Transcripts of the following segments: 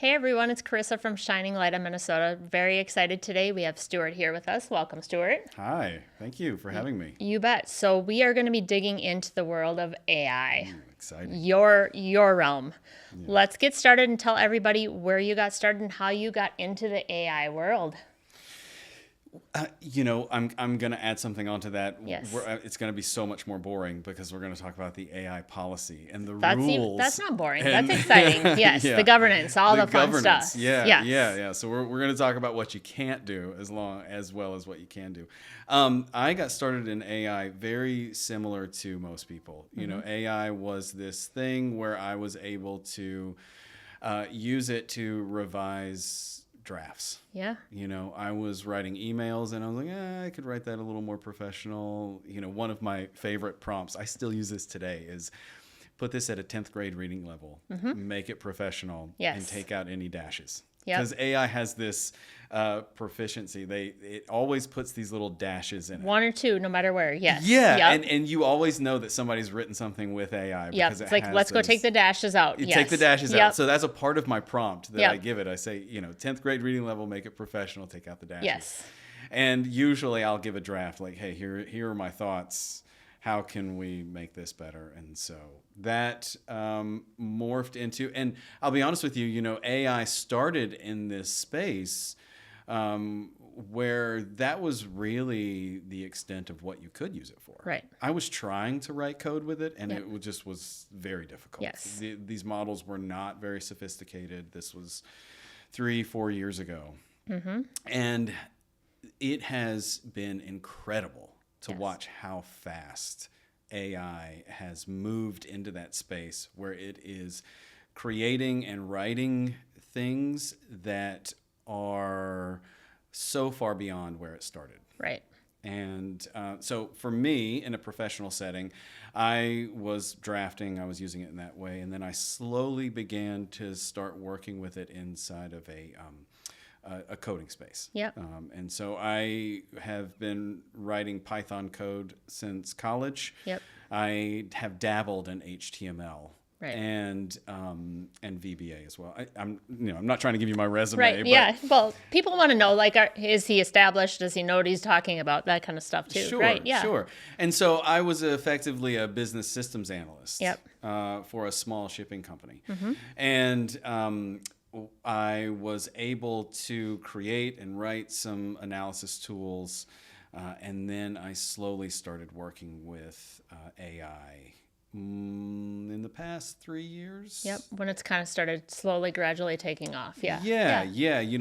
Hey everyone, it's Karissa from Shining Light of Minnesota. Very excited today. We have Stuart here with us. Welcome, Stuart. Hi, thank you for having me. You bet. So we are going to be digging into the world of AI, Exciting. your realm. Yeah. Let's get started and tell everybody where you got started and how you got into the AI world. I'm going to add something onto that. Yes. It's going to be so much more boring because we're going to talk about the AI policy and the That's rules. That's not boring. That's exciting. Yes, yeah. The governance, all the fun stuff. Yeah, yes. yeah. So we're going to talk about what you can't do as well as what you can do. I got started in AI very similar to most people. You know, AI was this thing where I was able to use it to revise drafts. Yeah. You know, I was writing emails and I was like, I could write that a little more professional. You know, one of my favorite prompts, I still use this today, is put this at a 10th grade reading level, make it professional, and take out any dashes. Because AI has this proficiency. It always puts these little dashes in it. One or two, no matter where. Yes. Yeah. Yep. And you always know that somebody's written something with AI. Because it's like, let's go take the dashes out. You take the dashes out. So that's a part of my prompt that I give it. I say, 10th grade reading level, make it professional, take out the dashes. Yes. And usually I'll give a draft like, hey, here are my thoughts. How can we make this better? And so that morphed into, and I'll be honest with you, AI started in this space where that was really the extent of what you could use it for. Right. I was trying to write code with it, and it just was very difficult. Yes. These models were not very sophisticated. This was 3-4 years ago. And it has been incredible to watch how fast AI has moved into that space where it is creating and writing things that are so far beyond where it started. Right. And so for me, in a professional setting, I was drafting, I was using it in that way, and then I slowly began to start working with it inside of a coding space. Yep. And so I have been writing Python code since college. Yep. I have dabbled in HTML. Right. And VBA as well. I'm not trying to give you my resume. Right. But yeah. Well, people want to know, like, is he established? Does he know what he's talking about? That kind of stuff too. Sure. Right. Yeah. Sure. And so I was effectively a business systems analyst. Yep. For a small shipping company, and I was able to create and write some analysis tools, and then I slowly started working with AI in the past 3 years. Yep. When it's kind of started slowly, gradually taking off. Yeah. Yeah.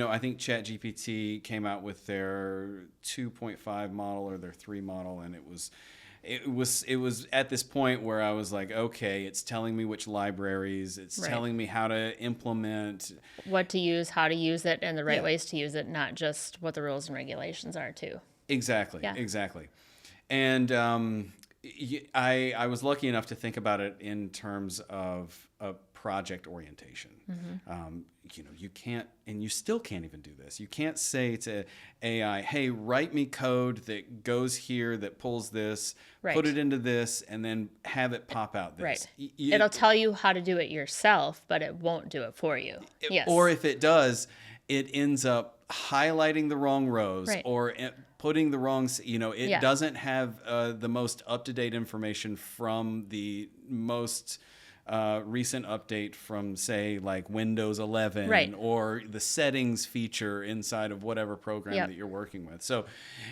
I think ChatGPT came out with their 2.5 model or their 3 model, and it was at this point where I was like, okay, it's telling me which libraries, it's telling me how to implement, what to use, how to use it, and the right ways to use it, not just what the rules and regulations are too. Exactly. And I was lucky enough to think about it in terms of a project orientation. You can't, and you still can't even do this. You can't say to AI, hey, write me code that goes here, that pulls this, put it into this, and then have it pop out this. Right. It'll tell you how to do it yourself, but it won't do it for you. Yes. Or if it does, it ends up highlighting the wrong rows or putting the wrong, it doesn't have the most up-to-date information from the most recent update from, say, like Windows 11 or the settings feature inside of whatever program that you're working with. So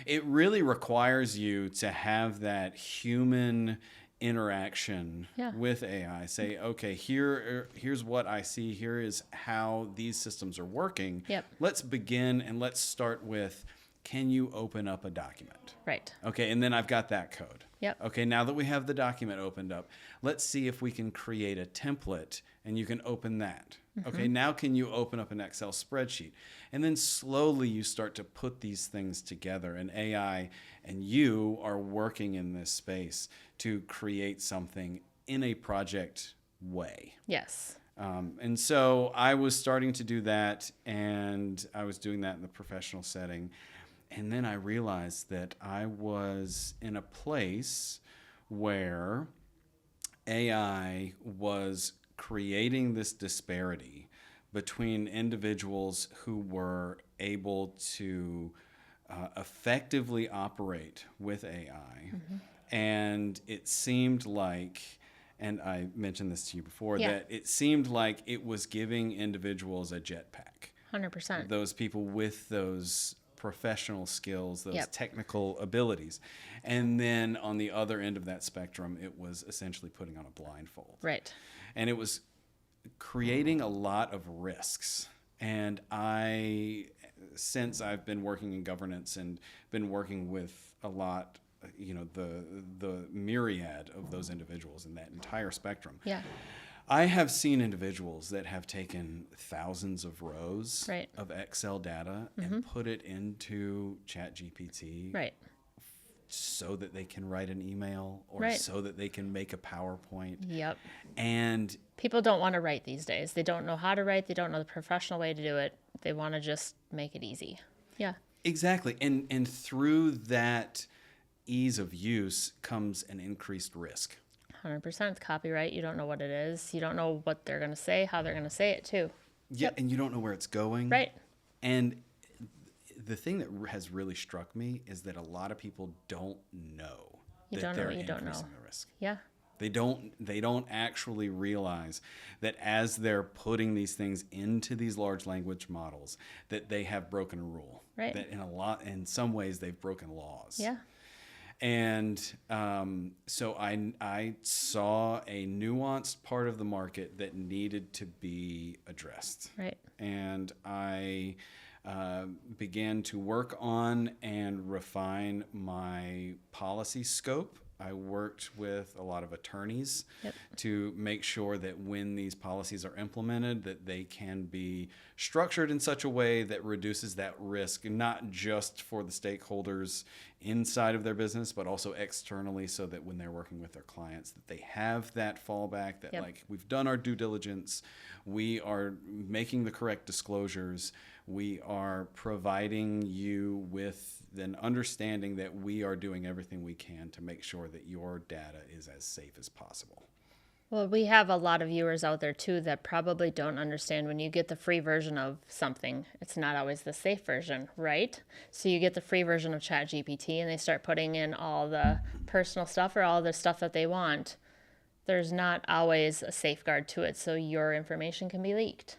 it really requires you to have that human interaction with AI. Say, okay, here's what I see. Here is how these systems are working. Let's begin and let's start with, can you open up a document? Right. Okay, and then I've got that code. Yep. Okay, now that we have the document opened up, let's see if we can create a template and you can open that. Okay, now can you open up an Excel spreadsheet? And then slowly you start to put these things together, and AI and you are working in this space to create something in a project way. Yes. And so I was starting to do that, and I was doing that in the professional setting. And then I realized that I was in a place where AI was creating this disparity between individuals who were able to effectively operate with AI. And it seemed like, and I mentioned this to you before, that it seemed like it was giving individuals a jetpack. 100%. Those people with those professional skills, those technical abilities. And then on the other end of that spectrum, it was essentially putting on a blindfold. Right. And it was creating a lot of risks. And since I've been working in governance and been working with a lot, the myriad of those individuals in that entire spectrum. Yeah. I have seen individuals that have taken thousands of rows of Excel data and put it into ChatGPT so that they can write an email or so that they can make a PowerPoint. Yep. And people don't want to write these days. They don't know how to write. They don't know the professional way to do it. They want to just make it easy. Yeah. Exactly. And through that ease of use comes an increased risk. 100% copyright. You don't know what it is. You don't know what they're going to say, how they're going to say it too. Yeah, and you don't know where it's going. Right. And the thing that has really struck me is that a lot of people don't know that they're increasing the risk. Yeah. They don't actually realize that as they're putting these things into these large language models, that they have broken a rule. Right. That in some ways they've broken laws. Yeah. And so I saw a nuanced part of the market that needed to be addressed. Right. And I began to work on and refine my policy scope. I worked with a lot of attorneys to make sure that when these policies are implemented, that they can be structured in such a way that reduces that risk, not just for the stakeholders inside of their business, but also externally, so that when they're working with their clients, that they have that fallback, that like, we've done our due diligence, we are making the correct disclosures, we are providing you with an understanding that we are doing everything we can to make sure that your data is as safe as possible. Well, we have a lot of viewers out there too that probably don't understand when you get the free version of something, it's not always the safe version, right? So you get the free version of ChatGPT and they start putting in all the personal stuff or all the stuff that they want. There's not always a safeguard to it, so your information can be leaked.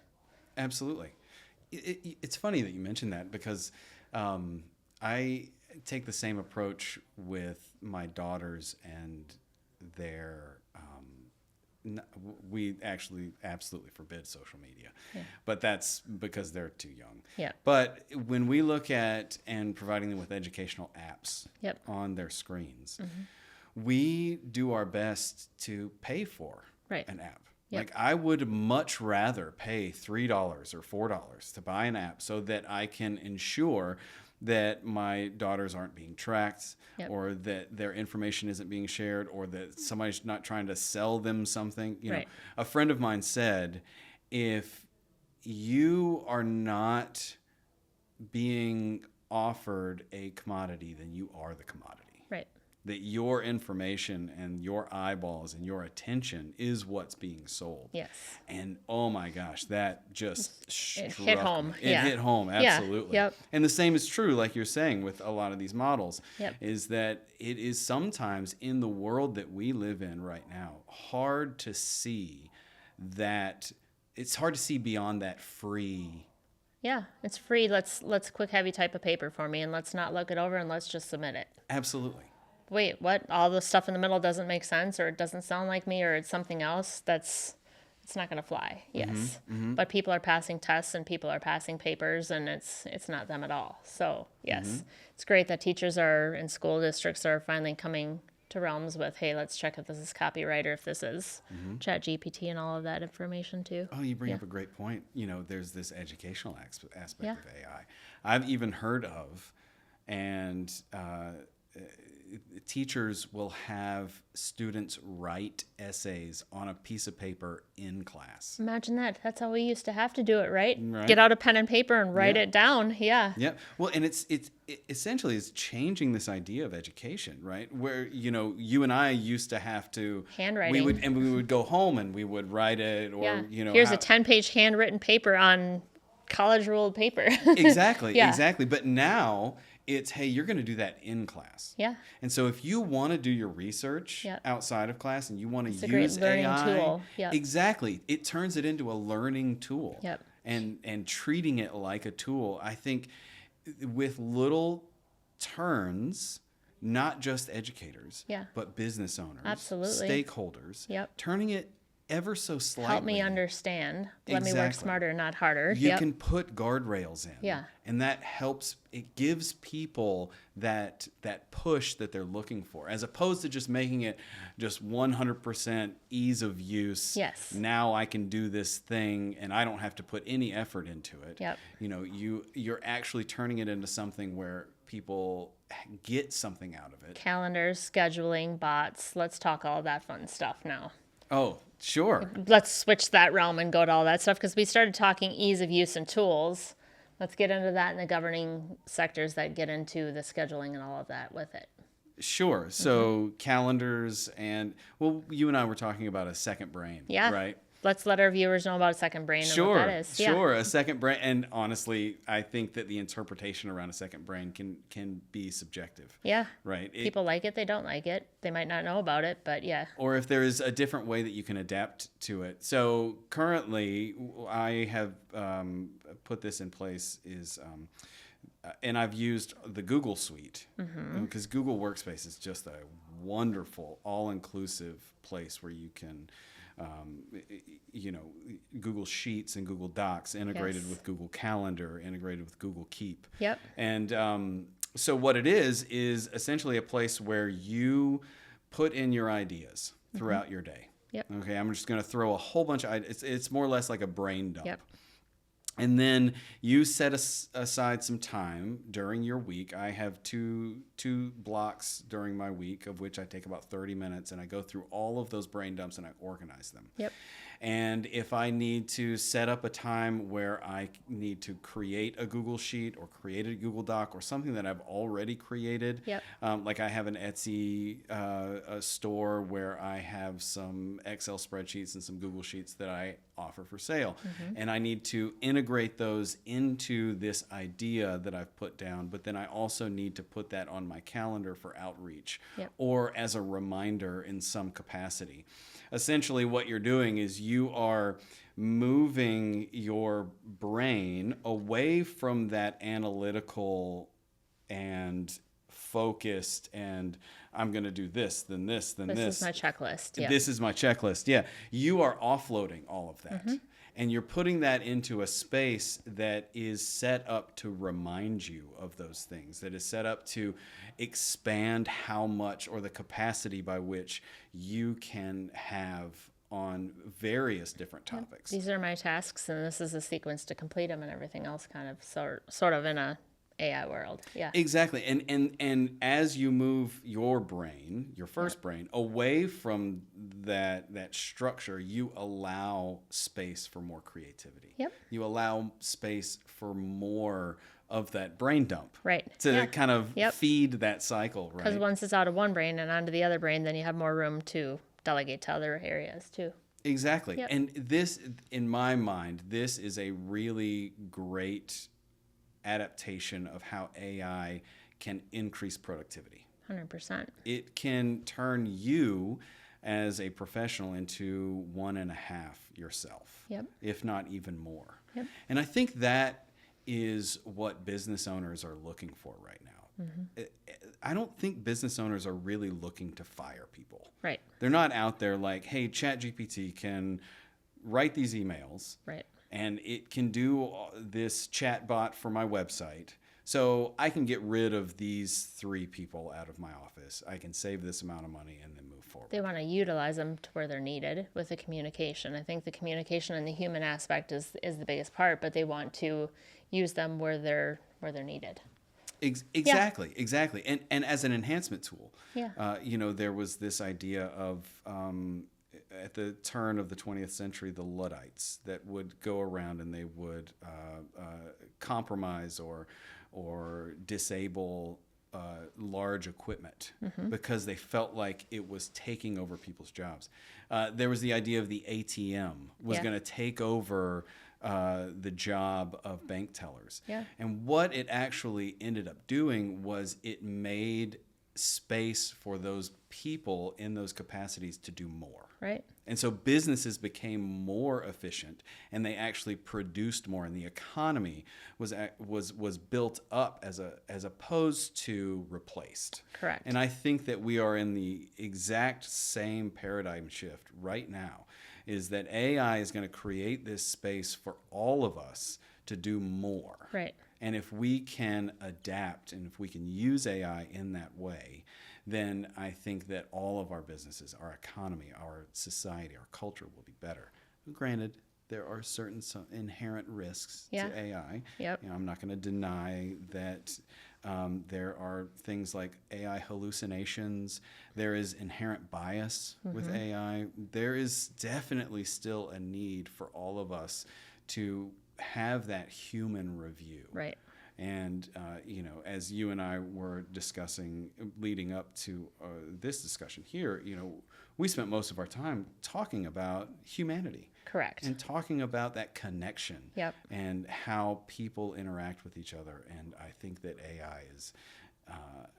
Absolutely. It's funny that you mentioned that because I take the same approach with my daughters and their we actually absolutely forbid social media, but that's because they're too young. Yeah. But when we look at and providing them with educational apps on their screens, we do our best to pay for an app. Like, I would much rather pay $3 or $4 to buy an app so that I can ensure that my daughters aren't being tracked or that their information isn't being shared or that somebody's not trying to sell them something. You know, a friend of mine said, if you are not being offered a commodity, then you are the commodity. Right. That your information and your eyeballs and your attention is what's being sold. Yes. And oh my gosh, that just it hit home. It hit home, absolutely. Yeah. Yep. And the same is true, like you're saying, with a lot of these models, is that it is sometimes in the world that we live in right now, hard to see that, it's hard to see beyond that free. Yeah, it's free. Let's quick heavy type of paper for me and let's not look it over and let's just submit it. Absolutely. Wait, what? All the stuff in the middle doesn't make sense or it doesn't sound like me or it's something else? It's not going to fly. Yes. But people are passing tests and people are passing papers and it's not them at all. So, yes. It's great that teachers and school districts are finally coming to realms with, hey, let's check if this is copyright or if this is ChatGPT and all of that information too. Oh, you bring up a great point. You know, there's this educational aspect of AI. I've even heard of, and teachers will have students write essays on a piece of paper in class. Imagine that. That's how we used to have to do it, right? Right. Get out a pen and paper and write it down. Yeah. Yeah. Well, and it essentially is changing this idea of education, right? Where, you and I used to have to handwriting. We would go home and we would write it, or here's a 10-page handwritten paper on college ruled paper. Exactly. Exactly. But now it's, hey, you're going to do that in class. Yeah. And so if you want to do your research outside of class and you want to use a great learning AI, tool. Exactly, it turns it into a learning tool. Yep. And treating it like a tool, I think, with little turns, not just educators, but business owners, absolutely, stakeholders, turning it ever so slightly. Help me understand. Let me work smarter, not harder. You can put guardrails in. Yeah. And that helps. It gives people that push that they're looking for, as opposed to just making it just 100% ease of use. Yes. Now I can do this thing and I don't have to put any effort into it. Yep. You're actually turning it into something where people get something out of it. Calendars, scheduling, bots. Let's talk all that fun stuff now. Oh, sure. Let's switch that realm and go to all that stuff, because we started talking ease of use and tools. Let's get into that in the governing sectors that get into the scheduling and all of that with it. Sure. So calendars and, well, you and I were talking about a second brain, right? Let's let our viewers know about a second brain and what that is. Sure. A second brain. And honestly, I think that the interpretation around a second brain can be subjective. Yeah. Right. People like it. They don't like it. They might not know about it, but yeah. Or if there is a different way that you can adapt to it. So currently, I have put this in place and I've used the Google Suite, because Google Workspace is just a wonderful, all-inclusive place where you can Google Sheets and Google Docs integrated with Google Calendar, integrated with Google Keep. Yep. And so what it is essentially a place where you put in your ideas throughout your day. Yep. Okay, I'm just going to throw a whole bunch of ideas. It's more or less like a brain dump. Yep. And then you set aside some time during your week. I have two blocks during my week, of which I take about 30 minutes, and I go through all of those brain dumps and I organize them. Yep. And if I need to set up a time where I need to create a Google Sheet or create a Google Doc or something that I've already created, like I have an Etsy a store where I have some Excel spreadsheets and some Google Sheets that I offer for sale. And I need to integrate those into this idea that I've put down, but then I also need to put that on my calendar for outreach or as a reminder in some capacity. Essentially what you're doing is you are moving your brain away from that analytical and focused and I'm going to do this, then this, then this. This is my checklist. Yeah. This is my checklist. Yeah. You are offloading all of that. And you're putting that into a space that is set up to remind you of those things, that is set up to expand how much or the capacity by which you can have on various different topics. These are my tasks, and this is a sequence to complete them, and everything else kind of sort of in a AI world. Yeah. Exactly. And as you move your brain, your first brain, away from that structure, you allow space for more creativity. Yep. You allow space for more of that brain dump. Right. To kind of feed that cycle, right? Because once it's out of one brain and onto the other brain, then you have more room to delegate to other areas too. Exactly. Yep. And this, in my mind, this is a really great adaptation of how AI can increase productivity. 100%. It can turn you as a professional into 1.5 yourself, if not even more. Yep. And I think that is what business owners are looking for right now. I don't think business owners are really looking to fire people. Right. They're not out there like, hey, ChatGPT can write these emails. Right. And it can do this chat bot for my website. So I can get rid of these 3 people out of my office. I can save this amount of money and then move forward. They want to utilize them to where they're needed with the communication. I think the communication and the human aspect is the biggest part, but they want to use them where they're needed. Exactly. And as an enhancement tool, Yeah. there was this idea of, at the turn of the 20th century, the Luddites that would go around and they would compromise or disable large equipment because they felt like it was taking over people's jobs. There was the idea of the ATM was going to take over the job of bank tellers. Yeah. And what it actually ended up doing was it made space for those people in those capacities to do more. Right. And so businesses became more efficient and they actually produced more, and the economy was built up as opposed to replaced. Correct. And I think that we are in the exact same paradigm shift right now, is that AI is going to create this space for all of us to do more. Right. And if we can adapt and if we can use AI in that way, then I think that all of our businesses, our economy, our society, our culture will be better. Granted, there are certain inherent risks to AI. Yep. I'm not going to deny that there are things like AI hallucinations. There is inherent bias with AI. There is definitely still a need for all of us to have that human review. Right. And, as you and I were discussing leading up to this discussion here, we spent most of our time talking about humanity. Correct. And talking about that connection. Yep. And how people interact with each other. And I think that AI is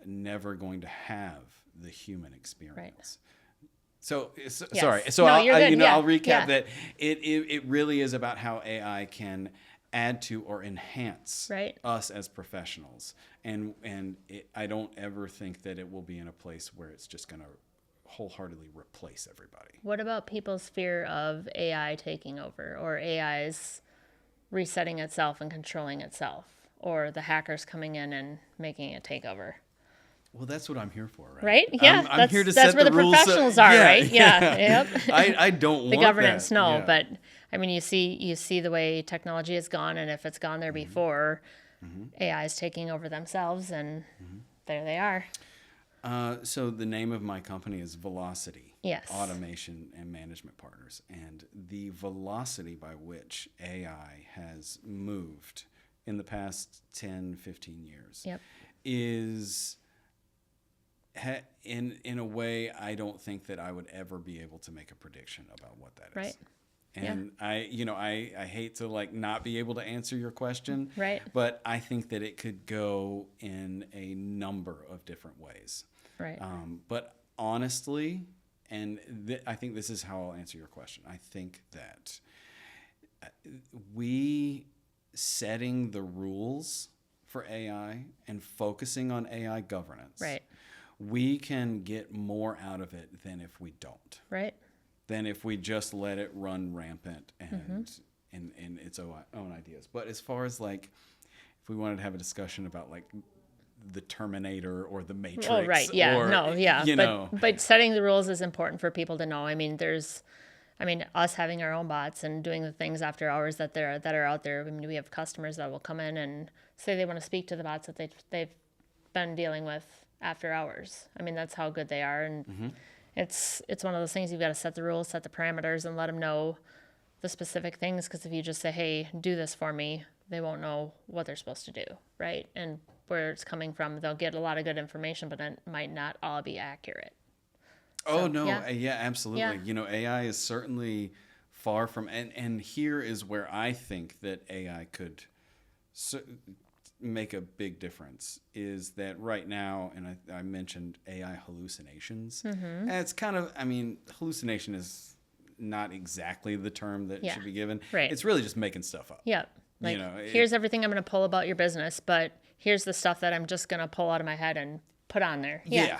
never going to have the human experience. Right. So yes. Sorry. So no, I'll recap that it really is about how AI can add to or enhance us as professionals. And I don't ever think that it will be in a place where it's just going to wholeheartedly replace everybody. What about people's fear of AI taking over, or AI's resetting itself and controlling itself, or the hackers coming in and making it take over? Well, that's what I'm here for, right? Right? Yeah. I'm here to that's set where the rules. Professionals are, right? Yeah. Yep. I don't want the governance, that. no. Yeah. But I mean, you see the way technology has gone, and if it's gone there before, AI is taking over themselves, and there they are. So the name of my company is Velocity. Yes. Automation and Management Partners. And the velocity by which AI has moved in the past 10, 15 years is, in a way, I don't think that I would ever be able to make a prediction about what that is. Right. And I hate to not be able to answer your question. Right. But I think that it could go in a number of different ways. Right. But honestly, and I think this is how I'll answer your question. I think that we setting the rules for AI and focusing on AI governance, we can get more out of it than if we don't. Right. Than if we just let it run rampant and in its own ideas. But as far as if we wanted to have a discussion about the Terminator or the Matrix. Oh, right. Yeah. Or, no. Yeah. But setting the rules is important for people to know. I mean, us having our own bots and doing the things after hours that are out there. I mean, we have customers that will come in and say they want to speak to the bots that they've been dealing with after hours. I mean, that's how good they are. And it's one of those things, you've got to set the rules, set the parameters, and let them know the specific things. Because if you just say, hey, do this for me, they won't know what they're supposed to do, right? And where it's coming from, they'll get a lot of good information, but it might not all be accurate. So, yeah, absolutely. Yeah. AI is certainly far from, and here is where I think that AI could make a big difference, is that right now, and I mentioned AI hallucinations. And it's kind of, hallucination is not exactly the term that should be given. Right. It's really just making stuff up. Yeah. Here's everything I'm going to pull about your business, but here's the stuff that I'm just going to pull out of my head and put on there. Yeah.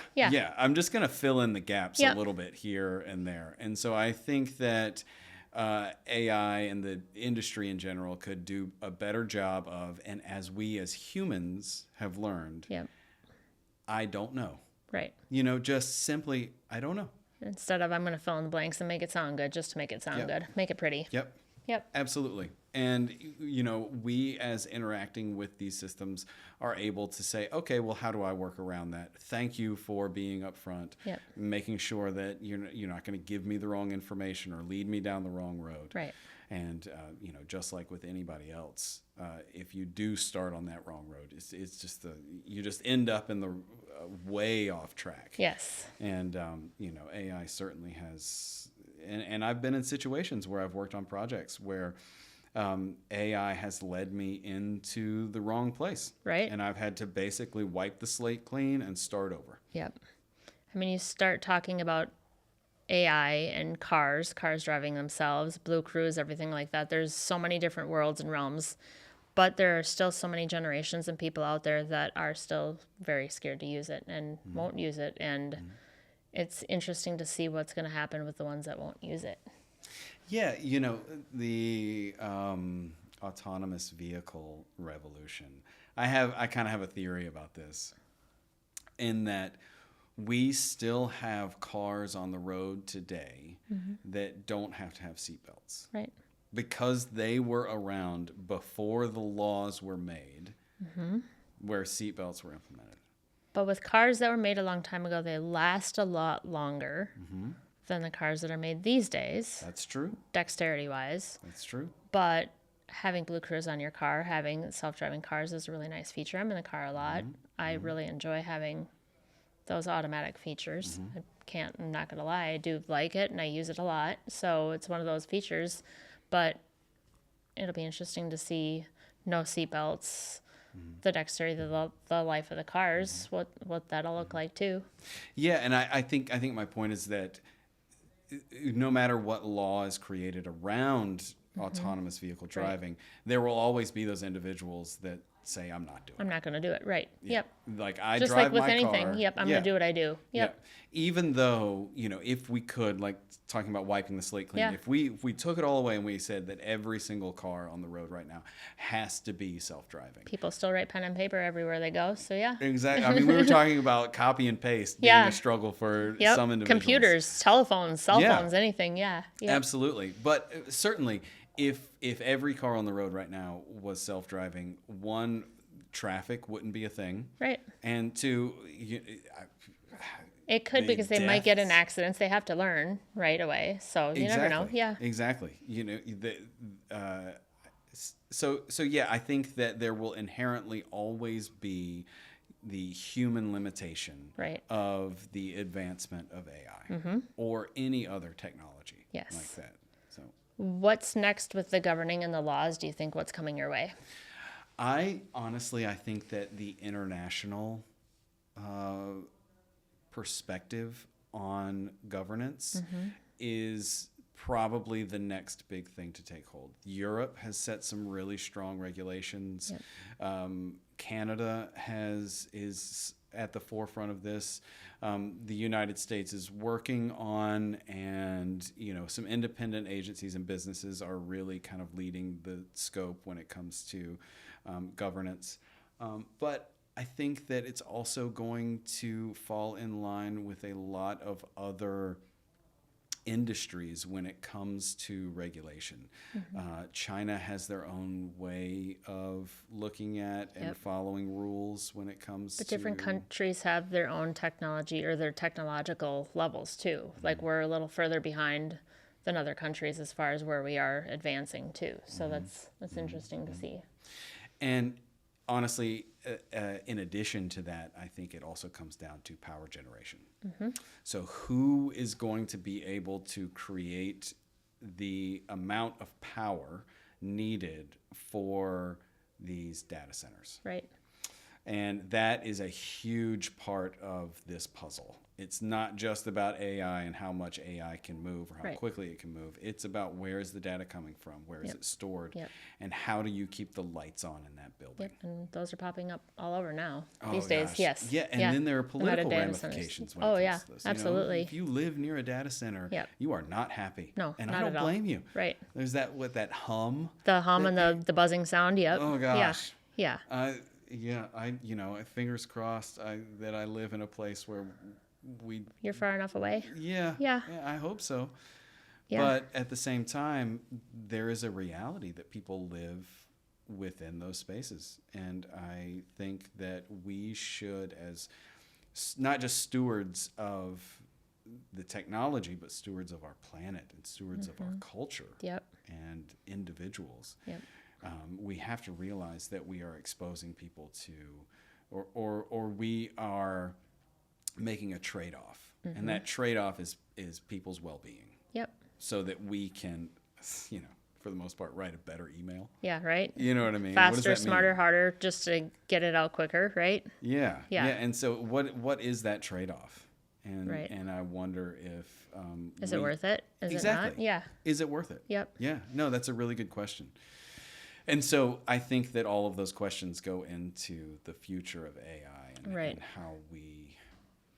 I'm just going to fill in the gaps a little bit here and there. And so I think that AI and the industry in general could do a better job of, and as we as humans have learned, I don't know. Right. Just simply, I don't know. Instead of I'm going to fill in the blanks and make it sound good just to make it sound good. Make it pretty. Yep. Absolutely. And, we as interacting with these systems are able to say, okay, well, how do I work around that? Thank you for being upfront, making sure that you're not going to give me the wrong information or lead me down the wrong road. Right. And, just like with anybody else, if you do start on that wrong road, it's just you just end up in the way off track. Yes. And, AI certainly has, and I've been in situations where I've worked on projects where AI has led me into the wrong place. Right. And I've had to basically wipe the slate clean and start over. Yep. I mean, you start talking about AI and cars driving themselves, Blue Cruise, everything like that. There's so many different worlds and realms, but there are still so many generations and people out there that are still very scared to use it and won't use it. And it's interesting to see what's going to happen with the ones that won't use it. Yeah, the autonomous vehicle revolution. I kind of have a theory about this, in that we still have cars on the road today that don't have to have seatbelts. Right. Because they were around before the laws were made, where seatbelts were implemented. But with cars that were made a long time ago, they last a lot longer than the cars that are made these days. That's true. Dexterity-wise. That's true. But having Blue Cruise on your car, having self-driving cars is a really nice feature. I'm in the car a lot. I really enjoy having those automatic features. I'm not going to lie, I do like it and I use it a lot. So it's one of those features, but it'll be interesting to see no seatbelts, the dexterity, the life of the cars, what that'll look like too. Yeah, and I think my point is that no matter what law is created around autonomous vehicle driving, there will always be those individuals that say, I'm not doing it. I'm not going to do it. Right. Yeah. Yep. Like I just drive like with my anything. car. Yep. I'm going to do what I do. Yep. Even though, if we could, like talking about wiping the slate clean, if we took it all away and we said that every single car on the road right now has to be self-driving. People still write pen and paper everywhere they go. So yeah. Exactly. I mean, we were talking about copy and paste being a struggle for some individuals. Computers, telephones, cell phones, anything. Yeah. Yep. Absolutely. But certainly if every car on the road right now was self-driving, one, traffic wouldn't be a thing. Right. And two, it could because they might get in accidents. They have to learn right away. So you never know. Yeah. Exactly. So yeah, I think that there will inherently always be the human limitation of the advancement of AI or any other technology like that. So what's next with the governing and the laws? Do you think what's coming your way? I think that the international perspective on governance is probably the next big thing to take hold. Europe has set some really strong regulations. Canada is at the forefront of this. The United States is working on, and some independent agencies and businesses are really kind of leading the scope when it comes to governance. But I think that it's also going to fall in line with a lot of other industries when it comes to regulation. China has their own way of looking at and following rules when it comes to... But different countries have their own technology or their technological levels too. Like we're a little further behind than other countries as far as where we are advancing too. So that's interesting to see. And honestly, in addition to that, I think it also comes down to power generation. So who is going to be able to create the amount of power needed for these data centers? Right. And that is a huge part of this puzzle. It's not just about AI and how much AI can move or how quickly it can move. It's about where is the data coming from, where is it stored, and how do you keep the lights on in that building. And those are popping up all over now these days. Yes. Yeah, and then there are political ramifications when it comes to this. Absolutely. If you live near a data center, you are not happy. No, and not I don't at all. blame you. Right. There's that hum. The hum and the buzzing sound. Yep. Oh gosh. Yeah. Fingers crossed that I live in a place where you're far enough away. Yeah, I hope so. Yeah. But at the same time, there is a reality that people live within those spaces. And I think that we should, as not just stewards of the technology, but stewards of our planet and stewards of our culture and individuals, we have to realize that we are exposing people to, or we are making a trade-off. And that trade-off is people's well-being. So that we can, for the most part, write a better email. Yeah, right. You know what I mean? Faster, smarter, harder, just to get it out quicker, right? Yeah. And so what is that trade-off? And I wonder if is it worth it? Is it not? Yeah. Is it worth it? Yep. Yeah. No, that's a really good question. And so I think that all of those questions go into the future of AI and how we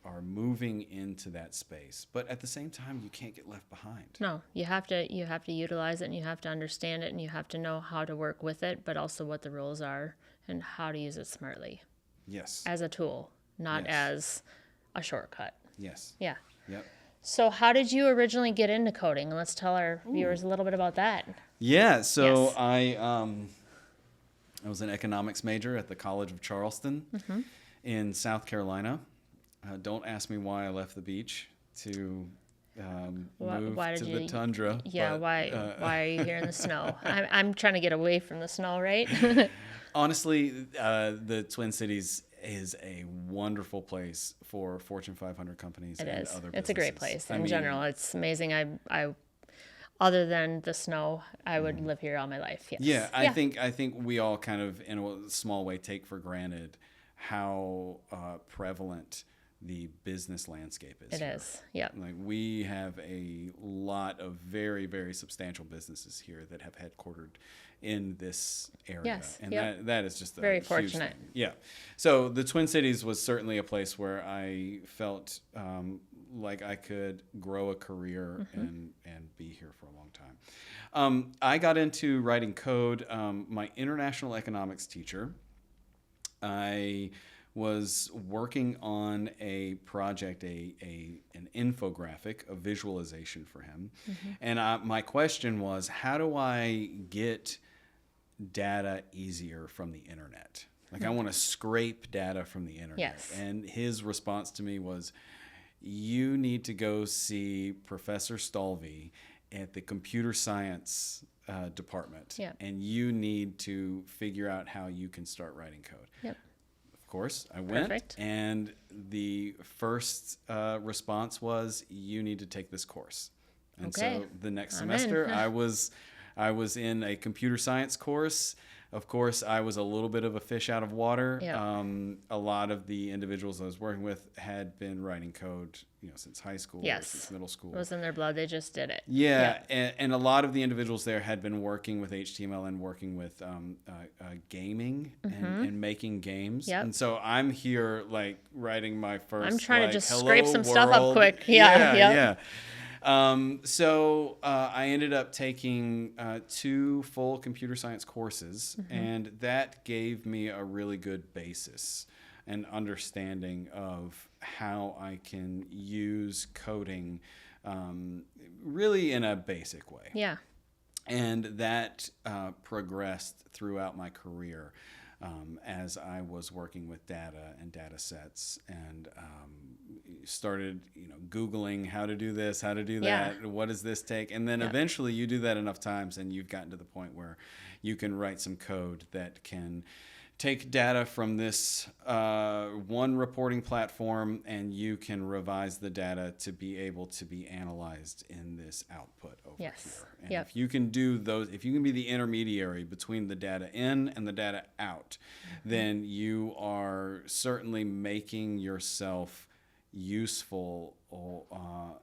are moving into that space. But at the same time, you can't get left behind. No, you have to utilize it, and you have to understand it, and you have to know how to work with it, but also what the rules are and how to use it smartly. Yes. As a tool, not as a shortcut. Yes. Yeah. Yep. So how did you originally get into coding? Let's tell our viewers a little bit about that. Yeah. So I was an economics major at the College of Charleston in South Carolina. Don't ask me why I left the beach to move to the tundra. Yeah, but, why are you here in the snow? I'm trying to get away from the snow, right? Honestly, the Twin Cities is a wonderful place for Fortune 500 companies and other businesses. It's a great place in general. It's amazing. I other than the snow, I would live here all my life. Yes. Yeah, I think we all kind of, in a small way, take for granted how prevalent the business landscape is. It is. Yeah. Like, we have a lot of very, very substantial businesses here that have headquartered in this area. Yes. And that is just a very huge fortunate thing. Yeah. So the Twin Cities was certainly a place where I felt like I could grow a career and be here for a long time. I got into writing code. My international economics teacher, I was working on a project, an infographic, a visualization for him. And my question was, how do I get data easier from the internet? Like, I want to scrape data from the internet. Yes. And his response to me was, you need to go see Professor Stalvey at the computer science department. And you need to figure out how you can start writing code. Yep. Of course, I went, and the first response was, you need to take this course. And so the next semester, I was in a computer science course. Of course, I was a little bit of a fish out of water. A lot of the individuals I was working with had been writing code, since high school, or since middle school. It was in their blood. They just did it. Yeah. And a lot of the individuals there had been working with HTML and working with gaming and making games. And so I'm here, like, writing my first. I'm trying to just hello scrape some world. stuff up quick. Yeah. So I ended up taking 2 full computer science courses, and that gave me a really good basis and understanding of how I can use coding really in a basic way. Yeah. And that progressed throughout my career as I was working with data and data sets, and started Googling how to do this, how to do that, what does this take, and then eventually you do that enough times and you've gotten to the point where you can write some code that can take data from this one reporting platform, and you can revise the data to be able to be analyzed in this output over here. And if you can do those, if you can be the intermediary between the data in and the data out, then you are certainly making yourself useful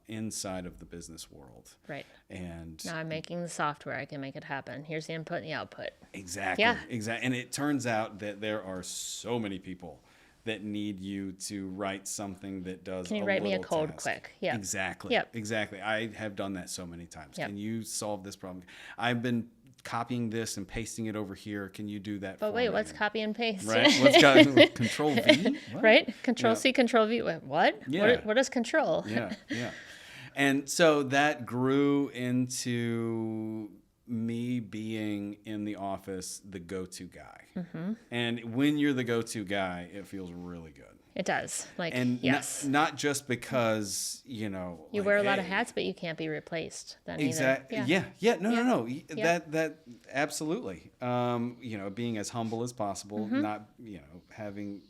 inside of the business world. Right. And now I'm making the software. I can make it happen. Here's the input and the output. Exactly. Yeah. Exactly. And it turns out that there are so many people that need you to write something that does. Can you write me a code quick? Yeah. Exactly. Yep. Exactly. I have done that so many times. Yep. Can you solve this problem? I've been copying this and pasting it over here. Can you do that? But wait, what's copy and paste? Right. What's Control V? What? Right. Control C, Control V. What? Yeah. What is control? Yeah. And so that grew into me being in the office the go-to guy. Mm-hmm. And when you're the go-to guy, it feels really good. It does. Like, And yes. not just because, you like, wear a lot of hats, but you can't be replaced then exactly. either. No. That absolutely. Being as humble as possible, not, having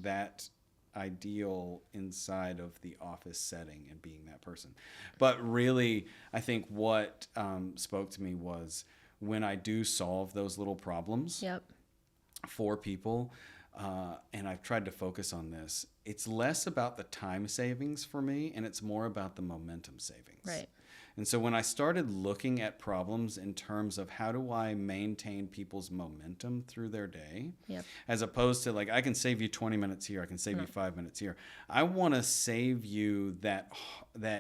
that ideal inside of the office setting and being that person. But really, I think what spoke to me was when I do solve those little problems for people, and I've tried to focus on this, it's less about the time savings for me and it's more about the momentum savings. Right. And so when I started looking at problems in terms of how do I maintain people's momentum through their day, as opposed to like, I can save you 20 minutes here, I can save you 5 minutes here. I want to save you that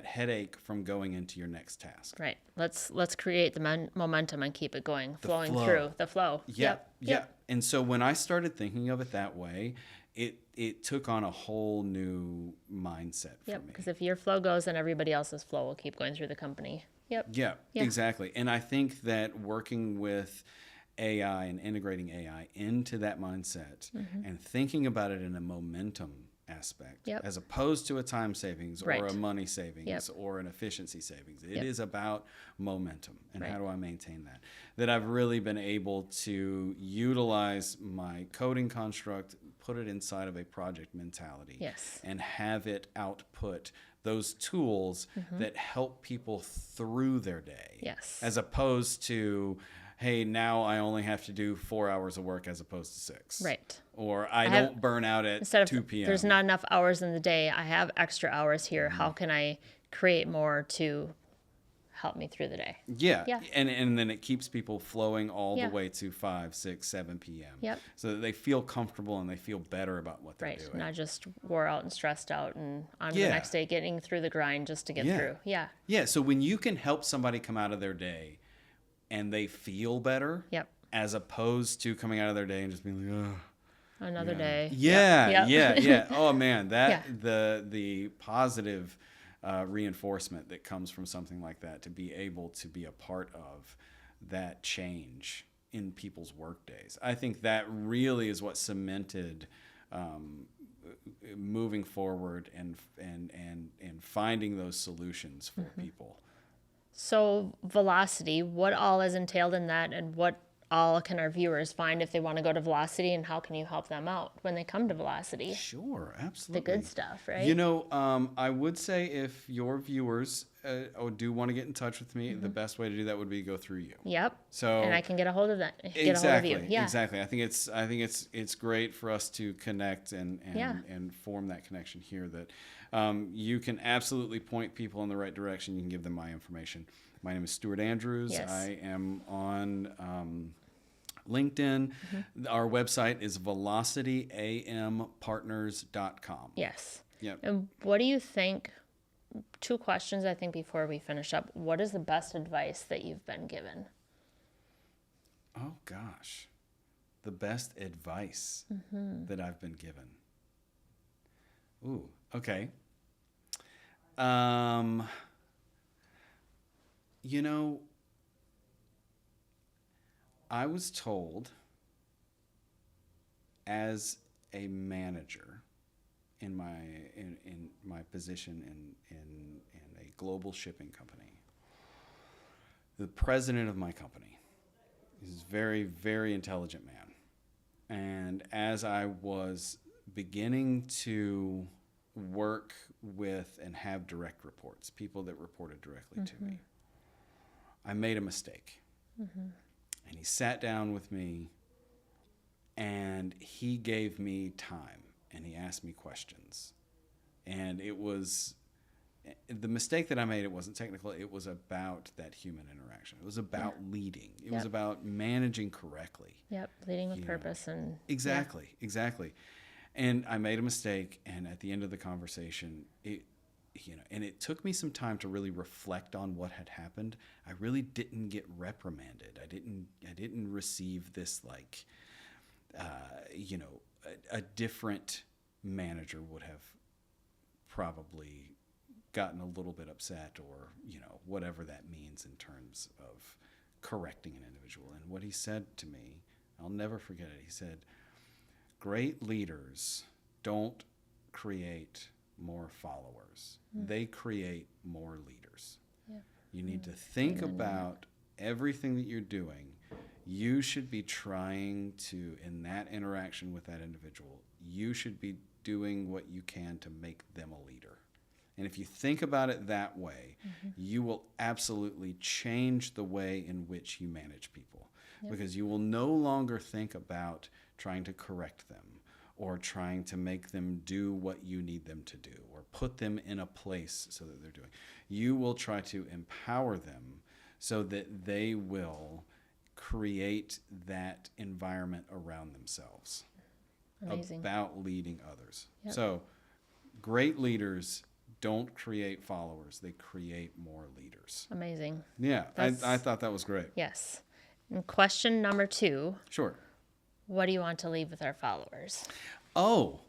headache from going into your next task. Right. Let's create the momentum and keep it going, flowing flow. Through the flow. Yep. And so when I started thinking of it that way, it took on a whole new mindset for me. Because if your flow goes, then everybody else's flow will keep going through the company. Yeah, exactly. And I think that working with AI and integrating AI into that mindset and thinking about it in a momentum aspect as opposed to a time savings or a money savings or an efficiency savings. It is about momentum and how do I maintain that I've really been able to utilize my coding construct, put it inside of a project mentality and have it output those tools that help people through their day as opposed to, hey, now I only have to do 4 hours of work as opposed to 6. Right. Or I don't burn out at 2 p.m. There's not enough hours in the day. I have extra hours here. How can I create more to help me through the day? Yeah. And then it keeps people flowing all the way to 5, 6, 7 p.m. So that they feel comfortable and they feel better about what they're doing. Not just wore out and stressed out and on to the next day getting through the grind just to get through. Yeah. So when you can help somebody come out of their day and they feel better as opposed to coming out of their day and just being like, oh, another day. Yeah. Oh man, the positive reinforcement that comes from something like that, to be able to be a part of that change in people's work days. I think that really is what cemented moving forward and finding those solutions for people. So Velocity, what all is entailed in that, and what all can our viewers find if they want to go to Velocity, and how can you help them out when they come to Velocity? Sure, absolutely. The good stuff, right? I would say if your viewers do want to get in touch with me, the best way to do that would be to go through you. Yep. So and I can get a hold of that. Exactly. A hold of you. Yeah. Exactly. I think it's great for us to connect and form that connection here. That you can absolutely point people in the right direction. You can give them my information. My name is Stuart Andrews. Yes. I am on LinkedIn. Our website is velocityampartners.com. Yes. Yep. And what do you think? 2 questions, I think, before we finish up. What is the best advice that you've been given? Oh, gosh. The best advice that I've been given. Ooh, okay. I was told as a manager in my position in a global shipping company, the president of my company is a very, very intelligent man. And as I was beginning to work with and have direct reports, people that reported directly to me, I made a mistake. And he sat down with me and he gave me time and he asked me questions. And it was the mistake that I made. It wasn't technical. It was about that human interaction. It was about leading. It was about managing correctly. Leading with purpose and exactly. And I made a mistake, and at the end of the conversation, and it took me some time to really reflect on what had happened. I really didn't get reprimanded. I didn't receive this a different manager would have probably gotten a little bit upset, or, whatever that means in terms of correcting an individual. And what he said to me, I'll never forget it. He said, great leaders don't create more followers. They create more leaders. Yeah. You need to think about everything that you're doing. You should be trying to, in that interaction with that individual, you should be doing what you can to make them a leader. And if you think about it that way, you will absolutely change the way in which you manage people. Yep. Because you will no longer think about trying to correct them or trying to make them do what you need them to do or put them in a place so that they're doing. You will try to empower them so that they will create that environment around themselves. Amazing. About leading others. Yep. So great leaders don't create followers. They create more leaders. Amazing. Yeah, I thought that was great. Yes. And question number 2. Sure. What do you want to leave with our followers? Oh,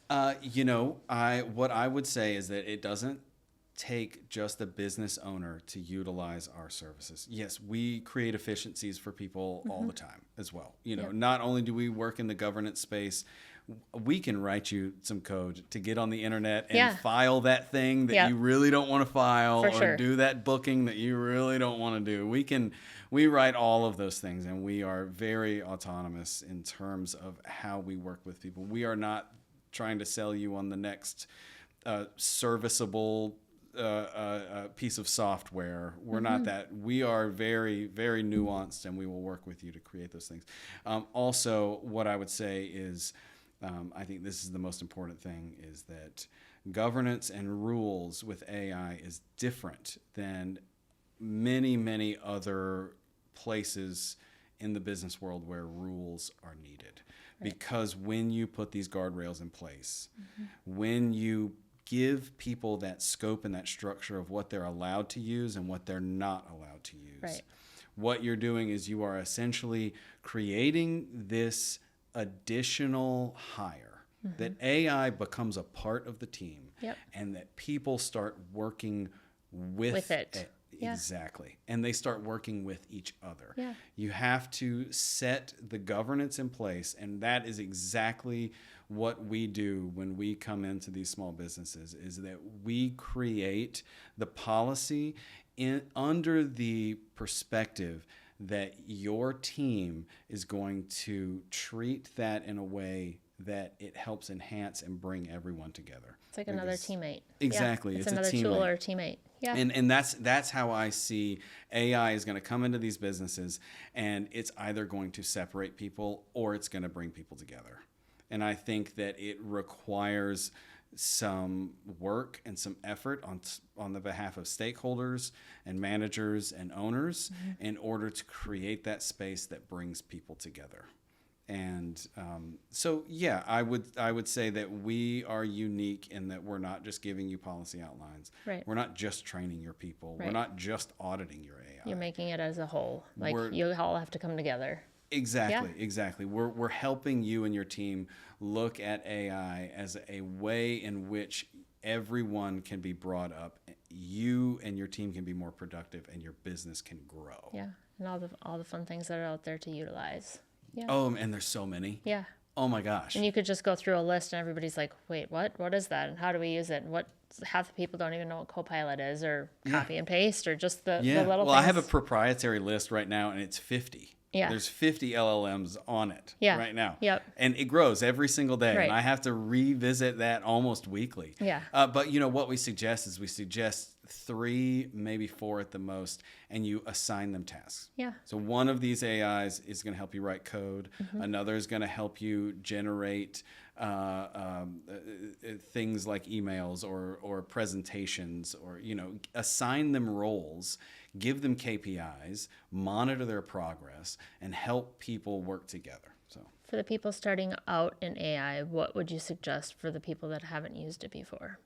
what I would say is that it doesn't take just a business owner to utilize our services. Yes, we create efficiencies for people all the time as well. Not only do we work in the governance space, we can write you some code to get on the internet and file that thing that you really don't want to file, or do that booking that you really don't want to do. We write all of those things, and we are very autonomous in terms of how we work with people. We are not trying to sell you on the next serviceable piece of software. We're not that. We are very, very nuanced, and we will work with you to create those things. Also, what I would say is, I think this is the most important thing, is that governance and rules with AI is different than many, many other places in the business world where rules are needed. Right. Because when you put these guardrails in place, when you give people that scope and that structure of what they're allowed to use and what they're not allowed to use, what you're doing is you are essentially creating this additional hire, that AI becomes a part of the team, and that people start working with it. Exactly. And they start working with each other. Yeah. You have to set the governance in place, and that is exactly what we do when we come into these small businesses, is that we create the policy under the perspective that your team is going to treat that in a way that it helps enhance and bring everyone together. It's like another teammate. Exactly. Yeah, it's another tool or a teammate. Yeah. And that's how I see AI is going to come into these businesses, and it's either going to separate people or it's going to bring people together. And I think that it requires some work and some effort on the behalf of stakeholders and managers and owners in order to create that space that brings people together. And I would say that we are unique in that we're not just giving you policy outlines. Right. We're not just training your people. Right. We're not just auditing your AI. You're making it as a whole. You all have to come together. Exactly. We're helping you and your team look at AI as a way in which everyone can be brought up. You and your team can be more productive, and your business can grow. Yeah, and all the fun things that are out there to utilize. Yeah. Oh, and there's so many. Yeah. Oh my gosh. And you could just go through a list, and everybody's like, "Wait, what? What is that? And how do we use it? And what?" Half the people don't even know what Copilot is, or copy and paste, or just the little things. Well, I have a proprietary list right now, and it's 50. Yeah. There's 50 LLMs on it right now. Yep. And it grows every single day. Right. And I have to revisit that almost weekly. Yeah. But what we suggest is 3, maybe 4 at the most, and you assign them tasks. Yeah. So one of these AIs is going to help you write code. Another is going to help you generate things like emails or presentations, or assign them roles, give them KPIs, monitor their progress, and help people work together. So for the people starting out in AI, what would you suggest for the people that haven't used it before?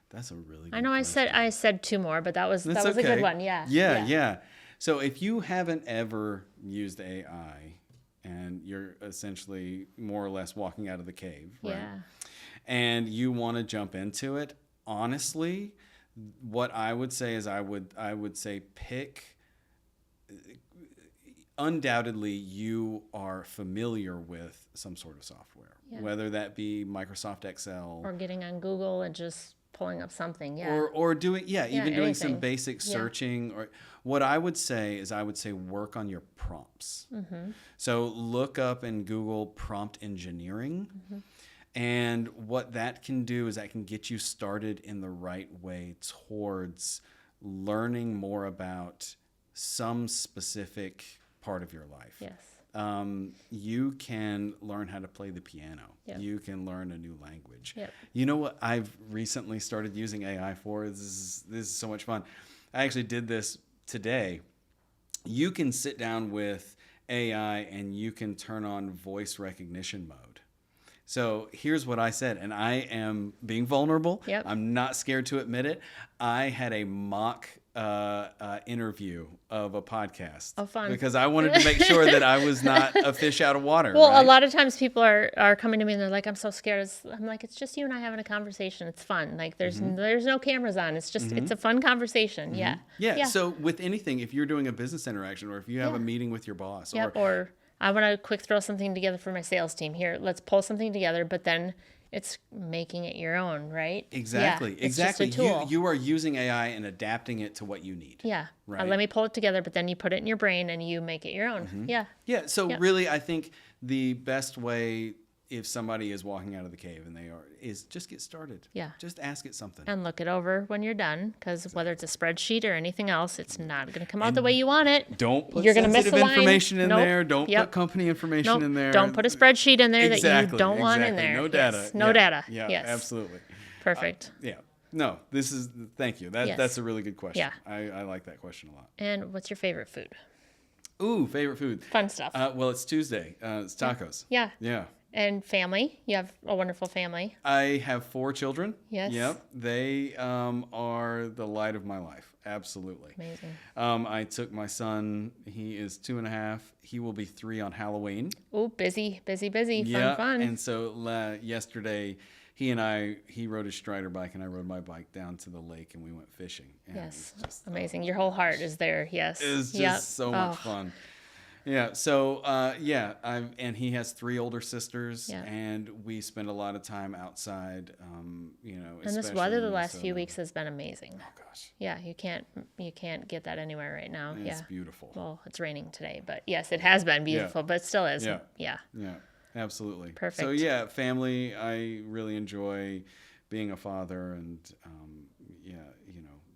That's a really good I know question. I said 2 more, but that was a good one. Yeah. So if you haven't ever used AI, and you're essentially more or less walking out of the cave, right? Yeah. And you want to jump into it, honestly, what I would say is I would say pick. Undoubtedly, you are familiar with some sort of software, whether that be Microsoft Excel or getting on Google and just pulling up something, or doing even doing some anything. basic searching. Or what I would say is work on your prompts. So look up in Google prompt engineering. And what that can do is that can get you started in the right way towards learning more about some specific part of your life. Yes. You can learn how to play the piano. Yep. You can learn a new language. Yep. You know what I've recently started using AI for? This is so much fun. I actually did this today. You can sit down with AI and you can turn on voice recognition mode. So here's what I said, and I am being vulnerable. Yep. I'm not scared to admit it. I had a mock interview of a podcast. Oh, fun. Because I wanted to make sure that I was not a fish out of water. Well, right? A lot of times people are coming to me and they're like, I'm so scared. I'm like, it's just you and I having a conversation. It's fun. Like there's no cameras on. It's just, it's a fun conversation. Yeah. So with anything, if you're doing a business interaction or if you have a meeting with your boss or I want to quick throw something together for my sales team. Here, let's pull something together, but then it's making it your own, right? Exactly. Yeah, exactly. It's just a tool. You are using AI and adapting it to what you need. Yeah. Right. Let me pull it together, but then you put it in your brain and you make it your own. Yeah. Yeah. So really, I think the best way, if somebody is walking out of the cave and is just get started. Yeah. Just ask it something. And look it over when you're done, because whether it's a spreadsheet or anything else, it's not going to come out the way you want it. Don't put You're gonna miss sensitive a line. information in Nope. there. Don't Yep. put company information in there. Don't put a spreadsheet in there that you don't want in there. No data. Yes. No data. Yeah, yes. absolutely. Perfect. Yeah. No, thank you. Yes. That's a really good question. Yeah. I like that question a lot. And what's your favorite food? Ooh, favorite food. Fun stuff. Well, it's Tuesday. It's tacos. Yeah. Yeah. And family. You have a wonderful family. I have 4 children. Yes. Yep. They are the light of my life. Absolutely. Amazing. I took my son. He is 2.5. He will be 3 on Halloween. Oh, busy. Yeah. Fun. And so yesterday, he rode his Strider bike and I rode my bike down to the lake and we went fishing. And Yes. it was just, Amazing. Your whole heart is there. Yes. It was just so much fun. Yeah. So, and he has 3 older sisters and we spend a lot of time outside, And this weather the last few weeks has been amazing. Oh gosh. Yeah. You can't get that anywhere right now. It's beautiful. Well, it's raining today, but yes, it has been beautiful, but it still is. Yeah. Yeah. Yeah. Absolutely. Perfect. So yeah, family, I really enjoy being a father and,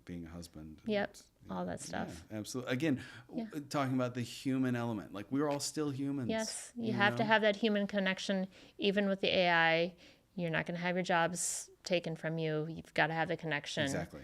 being a husband. Yep. All that stuff. Yeah, absolutely. Again, talking about the human element, like we're all still humans. Yes. You have to have that human connection, even with the AI. You're not going to have your jobs taken from you. You've got to have the connection. Exactly.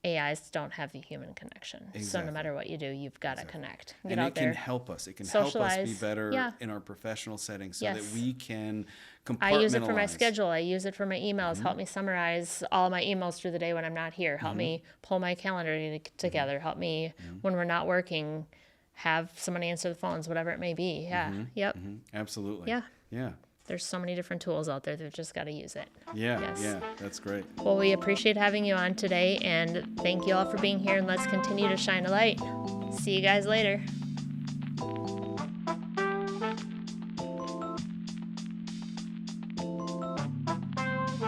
AIs don't have the human connection. Exactly. So no matter what you do, you've got to connect. Get and out it there. can help us. It can help us be Socialize. better in our professional settings so that we can compartmentalize. I use it for my schedule. I use it for my emails. Help me summarize all my emails through the day when I'm not here. Help me pull my calendar together. Help me when we're not working, have someone answer the phones, whatever it may be. Yeah. Yep. Absolutely. Yeah. Yeah. There's so many different tools out there. They've just got to use it. Yeah. Yes. Yeah. That's great. Well, we appreciate having you on today, and thank you all for being here, and let's continue to shine a light. See you guys later.